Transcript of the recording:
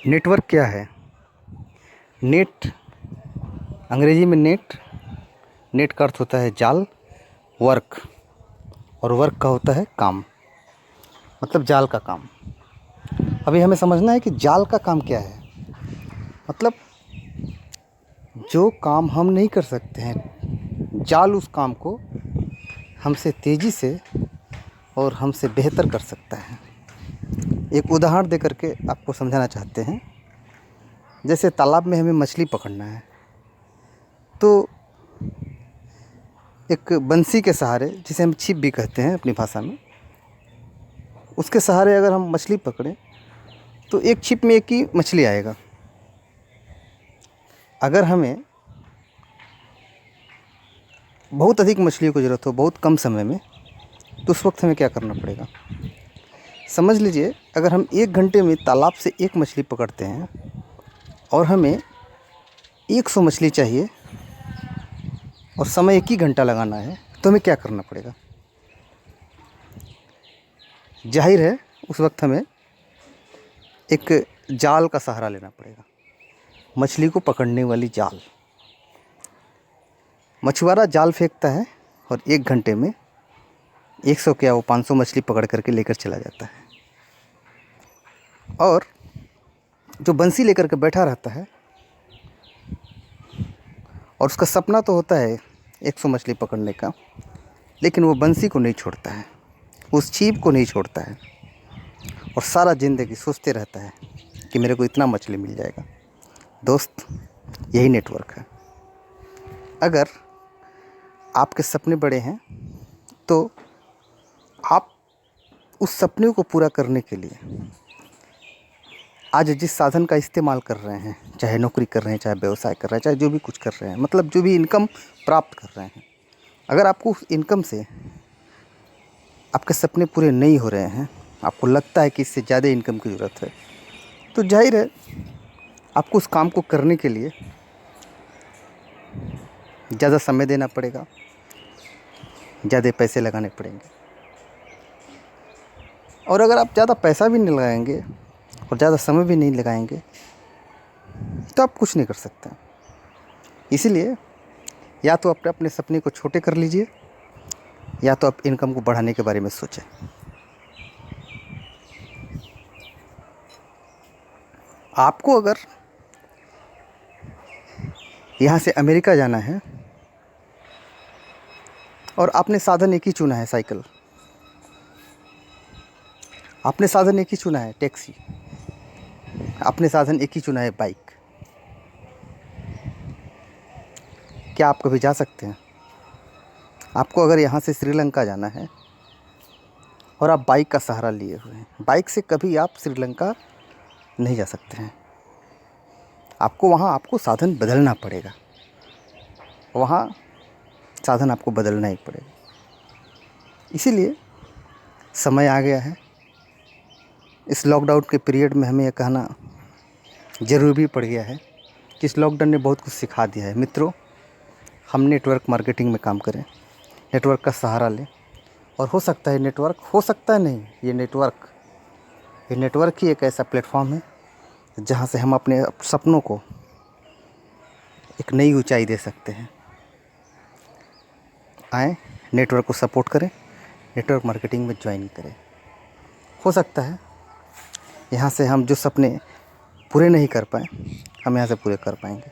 Network क्या है? Net, अंग्रेजी में नेट का अर्थ होता है जाल, वर्क, और वर्क का होता है काम, मतलब जाल का काम। अभी हमें समझना है कि जाल का काम क्या है। मतलब जो काम हम नहीं कर सकते हैं, जाल उस काम को हमसे तेज़ी से और हमसे बेहतर कर सकता है। एक उदाहरण दे करके आपको समझाना चाहते हैं। जैसे तालाब में हमें मछली पकड़ना है, तो एक बंसी के सहारे, जिसे हम छिप भी कहते हैं अपनी भाषा में, उसके सहारे अगर हम मछली पकड़ें तो एक छिप में एक ही मछली आएगा। अगर हमें बहुत अधिक मछलियों की ज़रूरत हो बहुत कम समय में, तो उस वक्त हमें क्या करना पड़ेगा? समझ लीजिए, अगर हम 1 घंटे में तालाब से एक मछली पकड़ते हैं और हमें 100 मछली चाहिए और समय 1 ही घंटा लगाना है, तो हमें क्या करना पड़ेगा? जाहिर है उस वक्त हमें एक जाल का सहारा लेना पड़ेगा, मछली को पकड़ने वाली जाल। मछुआरा जाल फेंकता है और 1 घंटे में 100 क्या वो 500 मछली पकड़ करके लेकर चला जाता है। और जो बंसी लेकर के बैठा रहता है और उसका सपना तो होता है 100 मछली पकड़ने का, लेकिन वो बंसी को नहीं छोड़ता है, उस छिप को नहीं छोड़ता है, और सारा ज़िंदगी सोचते रहता है कि मेरे को इतना मछली मिल जाएगा। दोस्त, यही नेटवर्क है। अगर आपके सपने बड़े हैं तो आप उस सपने को पूरा करने के लिए आज जिस साधन का इस्तेमाल कर रहे हैं, चाहे नौकरी कर रहे हैं, चाहे व्यवसाय कर रहे हैं, चाहे जो भी कुछ कर रहे हैं, मतलब जो भी इनकम प्राप्त कर रहे हैं, अगर आपको उस इनकम से आपके सपने पूरे नहीं हो रहे हैं, आपको लगता है कि इससे ज़्यादा इनकम की ज़रूरत है, तो जाहिर है आपको उस काम को करने के लिए ज़्यादा समय देना पड़ेगा, ज़्यादा पैसे लगाने पड़ेंगे। और अगर आप ज़्यादा पैसा भी नहीं लगाएंगे और ज़्यादा समय भी नहीं लगाएंगे, तो आप कुछ नहीं कर सकते। इसीलिए या तो आप अपने सपने को छोटे कर लीजिए, या तो आप इनकम को बढ़ाने के बारे में सोचें। आपको अगर यहाँ से अमेरिका जाना है और आपने साधन एक ही चुना है, साइकिल, आपने साधन एक ही चुना है, टैक्सी, आपने साधन एक ही चुना है, बाइक, क्या आप कभी जा सकते हैं? आपको अगर यहाँ से श्रीलंका जाना है और आप बाइक का सहारा लिए हुए हैं, बाइक से कभी आप श्रीलंका नहीं जा सकते हैं। आपको साधन बदलना पड़ेगा, वहाँ साधन आपको बदलना ही पड़ेगा। इसीलिए समय आ गया है। इस लॉकडाउन के पीरियड में हमें यह कहना ज़रूरी भी पड़ गया है कि इस लॉकडाउन ने बहुत कुछ सिखा दिया है। मित्रों, हम नेटवर्क मार्केटिंग में काम करें, नेटवर्क का सहारा लें, और हो सकता है ये नेटवर्क ही एक ऐसा प्लेटफॉर्म है जहाँ से हम अपने सपनों को एक नई ऊंचाई दे सकते हैं। आएँ, नेटवर्क को सपोर्ट करें, नेटवर्क मार्केटिंग में ज्वाइन करें। हो सकता है यहाँ से हम जो सपने पूरे नहीं कर पाए, हम यहाँ से पूरे कर पाएंगे।